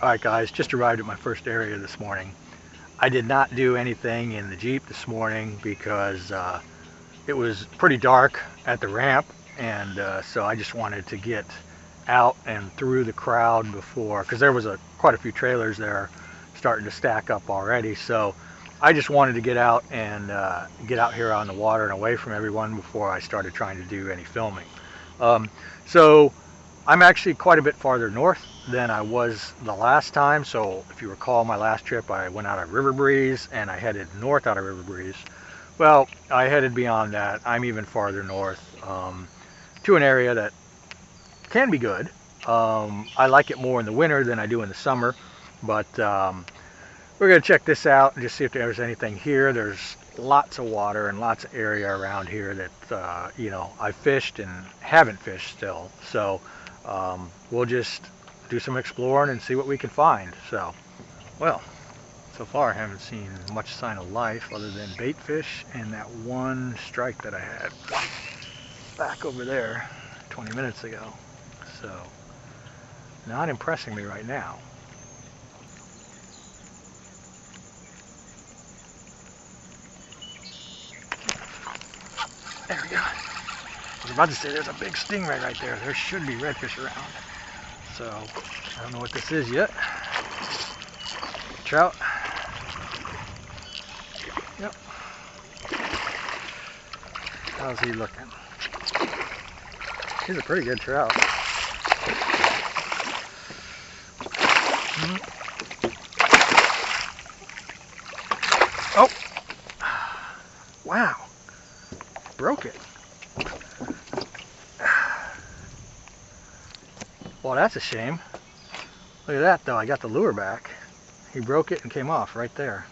Alright guys, just arrived at my first area this morning. I did not do anything in the Jeep this morning because it was pretty dark at the ramp, and so I just wanted to get out and through the crowd before, because there was quite a few trailers there starting to stack up already. So I just wanted to get out and get out here on the water and away from everyone before I started trying to do any filming. So I'm actually quite a bit farther north than I was the last time. So if you recall, my last trip I went out of River Breeze and I headed north out of River Breeze. Well, I headed beyond that. I'm even farther north to an area that can be good. I like it more in the winter than I do in the summer, but we're going to check this out and just see if there's anything here. There's lots of water and lots of area around here that you know, I fished and haven't fished still. So we'll just do some exploring and see what we can find. So, well, so far I haven't seen much sign of life other than bait fish and that one strike that I had back over there 20 minutes ago. So, not impressing me right now. There we go. I was about to say there's a big stingray right there. There should be redfish around. So, I don't know what this is yet. Trout. Yep. How's he looking? He's a pretty good trout. Oh! Wow! Broke it. Well, that's a shame. Look at that though, I got the lure back. He broke it and came off right there.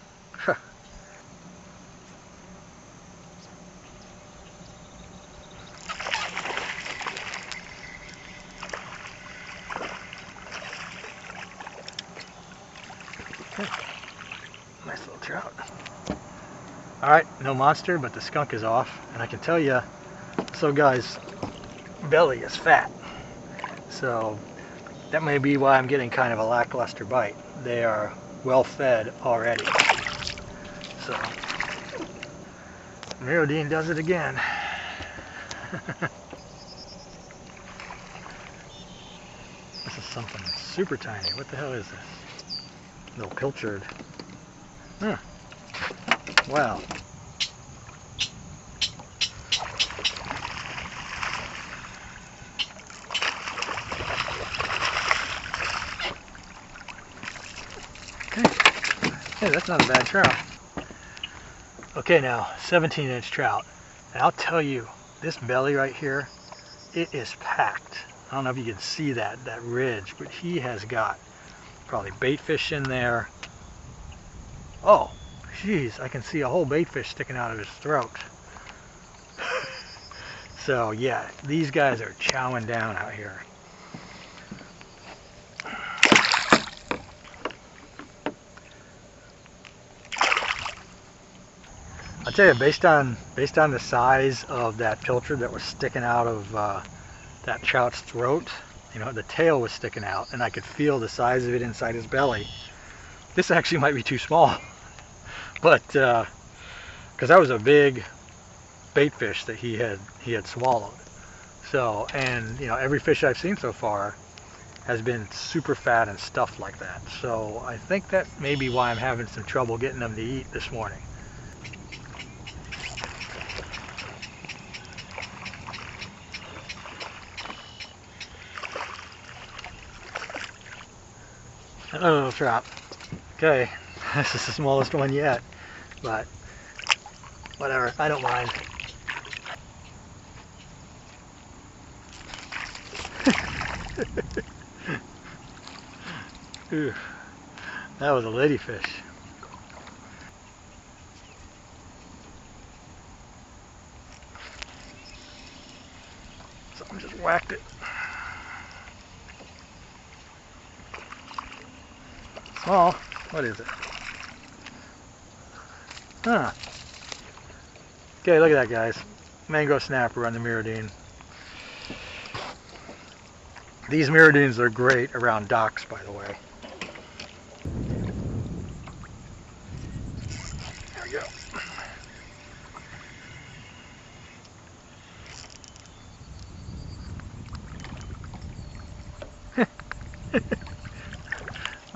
Nice little trout. Alright, no monster, but the skunk is off. And I can tell you, so guys, belly is fat. So that may be why I'm getting kind of a lackluster bite. They are well fed already. So Merodine does it again. This is something super tiny. What the hell is this? Little pilchard. Huh. Wow. Hey, that's not a bad trout. Okay, now 17-inch trout. And I'll tell you, this belly right here, it is packed. I don't know if you can see that ridge, but he has got probably bait fish in there. Oh, geez, I can see a whole bait fish sticking out of his throat. So yeah, these guys are chowing down out here. I'll tell you, based on the size of that pilchard that was sticking out of that trout's throat, you know, the tail was sticking out, and I could feel the size of it inside his belly. This actually might be too small, but because that was a big bait fish that he had swallowed. So, and you know, every fish I've seen so far has been super fat and stuffed like that. So I think that may be why I'm having some trouble getting them to eat this morning. Another little trout. Okay, this is the smallest one yet, but whatever, I don't mind. Ooh, that was a ladyfish. Something just whacked it. Small. What is it? Huh. Okay, look at that, guys. Mango snapper on the Merodine. These Merodines are great around docks, by the way.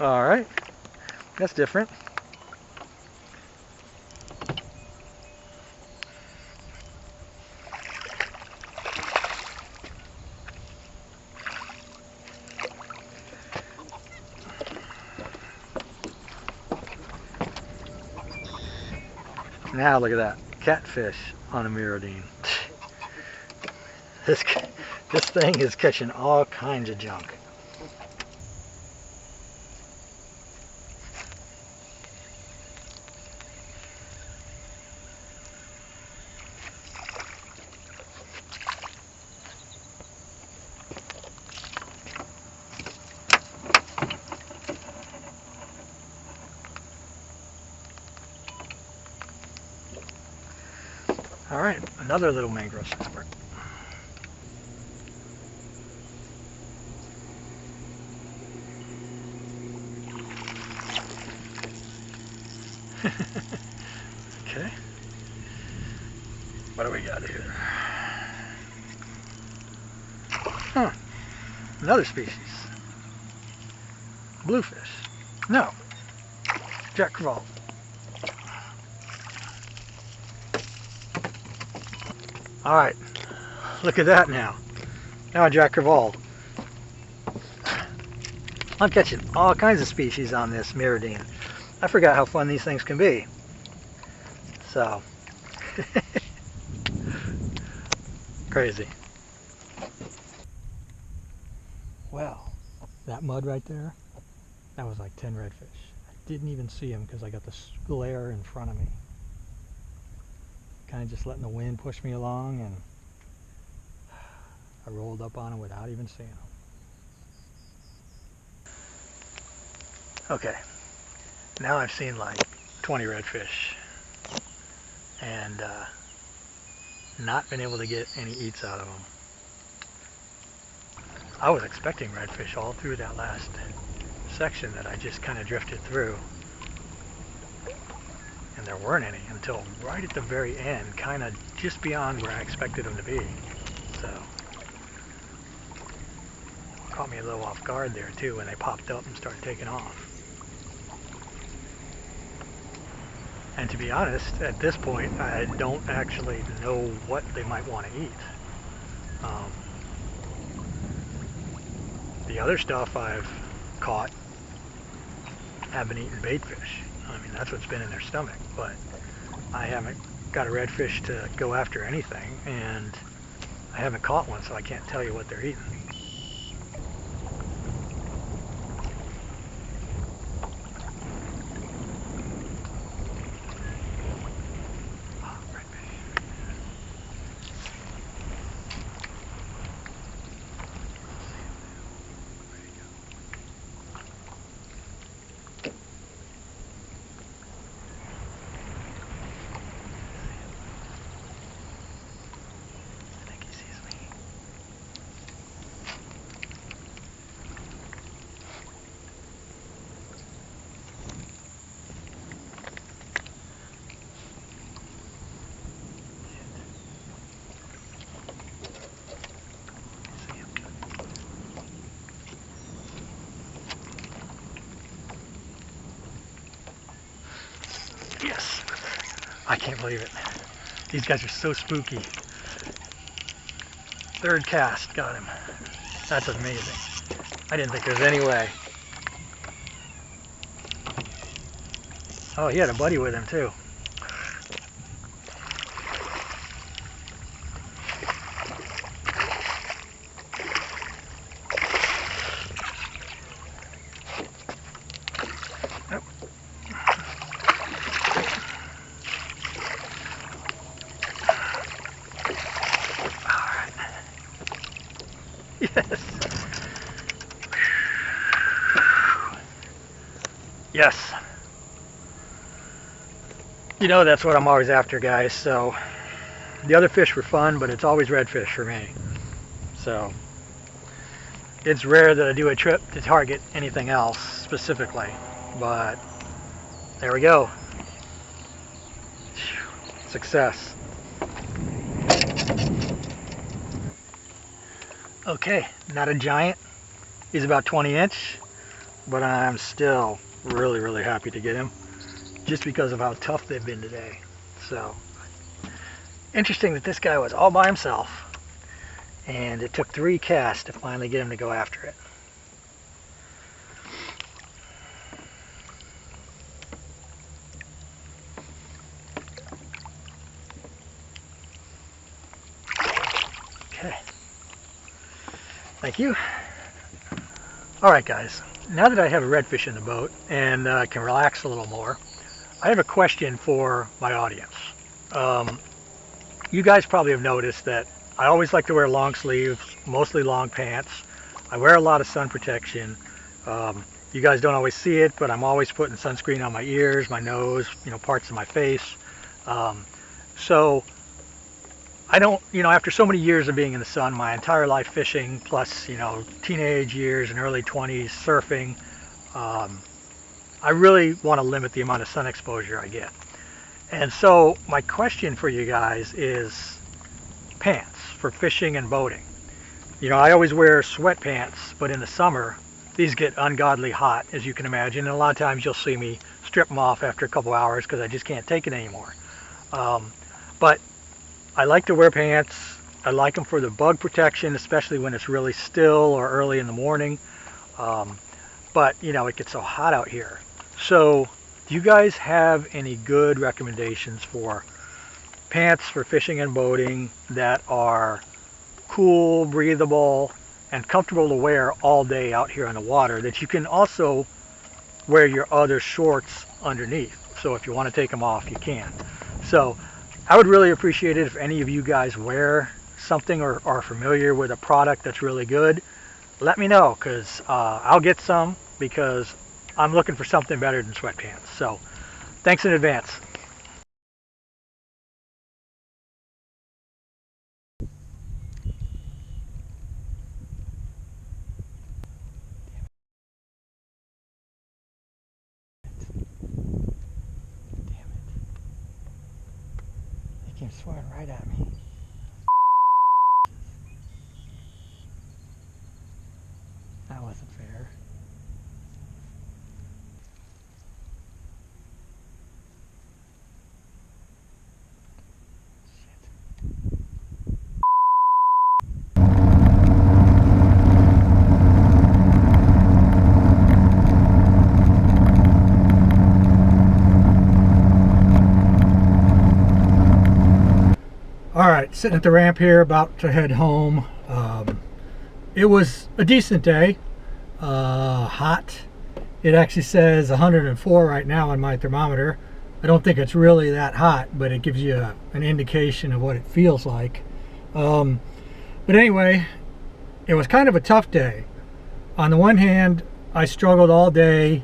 All right, that's different. Now look at that, catfish on a mirrodine. This thing is catching all kinds of junk. All right, another little mangrove snapper. Okay, what do we got here? Huh, another species. Bluefish. No, Jack Crevalle. All right, look at that now. Now a Jack Crevalle. I'm catching all kinds of species on this mirrodine. I forgot how fun these things can be. So, crazy. Well, that mud right there, that was like 10 redfish. I didn't even see them because I got this glare in front of me. Kind of just letting the wind push me along, and I rolled up on them without even seeing them. Okay, now I've seen like 20 redfish and not been able to get any eats out of them. I was expecting redfish all through that last section that I just kind of drifted through, and there weren't any until right at the very end, kind of just beyond where I expected them to be. So, caught me a little off guard there too when they popped up and started taking off. And to be honest, at this point, I don't actually know what they might want to eat. The other stuff I've caught have been eating bait fish. I mean, that's what's been in their stomach, but I haven't got a redfish to go after anything, and I haven't caught one, so I can't tell you what they're eating. Yes! I can't believe it. These guys are so spooky. Third cast, got him. That's amazing. I didn't think there's any way. Oh, he had a buddy with him too. Yes. Yes. You know that's what I'm always after, guys. So the other fish were fun, but it's always redfish for me. So it's rare that I do a trip to target anything else specifically, but there we go. Success. Okay, not a giant. He's about 20 inch, but I'm still really, really happy to get him just because of how tough they've been today. So, interesting that this guy was all by himself, and it took 3 casts to finally get him to go after it. Okay. Thank you. Alright guys, now that I have a redfish in the boat and can relax a little more, I have a question for my audience. You guys probably have noticed that I always like to wear long sleeves, mostly long pants. I wear a lot of sun protection. You guys don't always see it, but I'm always putting sunscreen on my ears, my nose, parts of my face. So I don't, after so many years of being in the sun, my entire life fishing, plus, teenage years and early 20s surfing, I really want to limit the amount of sun exposure I get. And so my question for you guys is pants for fishing and boating. I always wear sweatpants, but in the summer, these get ungodly hot, as you can imagine. And a lot of times you'll see me strip them off after a couple hours because I just can't take it anymore. But I like to wear pants. I like them for the bug protection, especially when it's really still or early in the morning. But, it gets so hot out here. So, do you guys have any good recommendations for pants for fishing and boating that are cool, breathable, and comfortable to wear all day out here on the water, that you can also wear your other shorts underneath? So if you want to take them off, you can. So I would really appreciate it if any of you guys wear something or are familiar with a product that's really good. Let me know, because I'll get some, because I'm looking for something better than sweatpants. So thanks in advance. He came swearing right at me. That wasn't fair. Alright, sitting at the ramp here, about to head home. It was a decent day. Hot. It actually says 104 right now on my thermometer. I don't think it's really that hot, but it gives you an indication of what it feels like. But anyway, it was kind of a tough day. On the one hand, I struggled all day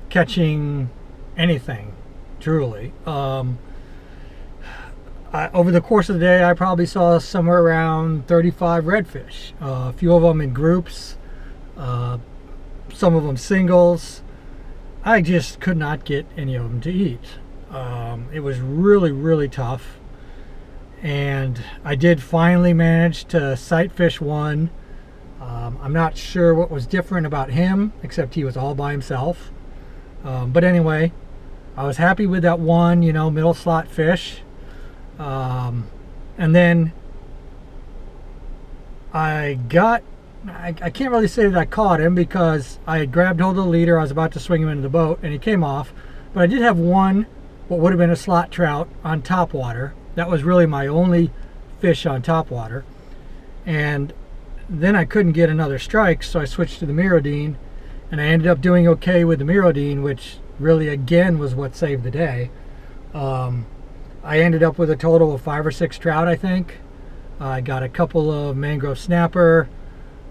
catching anything, truly. Over the course of the day, I probably saw somewhere around 35 redfish. A few of them in groups, some of them singles. I just could not get any of them to eat. It was really, really tough. And I did finally manage to sight fish one. I'm not sure what was different about him, except he was all by himself. But anyway, I was happy with that one, middle slot fish. And then I can't really say that I caught him, because I had grabbed hold of the leader. I was about to swing him into the boat and he came off. But I did have one, what would have been a slot trout, on topwater. That was really my only fish on topwater. And then I couldn't get another strike, so I switched to the Mirodine, and I ended up doing okay with the Mirodine, which really again was what saved the day. I ended up with a total of 5 or 6 trout, I think. I got a couple of mangrove snapper.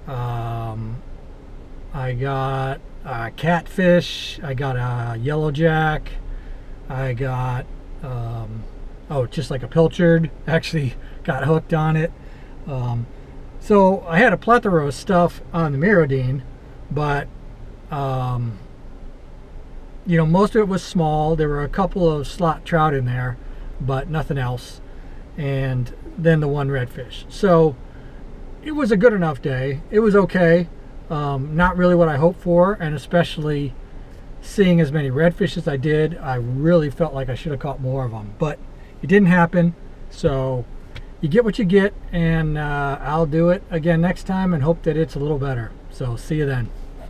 I got a catfish. I got a yellowjack. I got, just like a pilchard. Actually got hooked on it. So I had a plethora of stuff on the Mirodine, but, most of it was small. There were a couple of slot trout in there, but nothing else. And then the one redfish. So it was a good enough day. It was okay. Not really what I hoped for, and especially seeing as many redfish as I did, I really felt like I should have caught more of them, but it didn't happen. So you get what you get, and I'll do it again next time and hope that it's a little better. So see you then.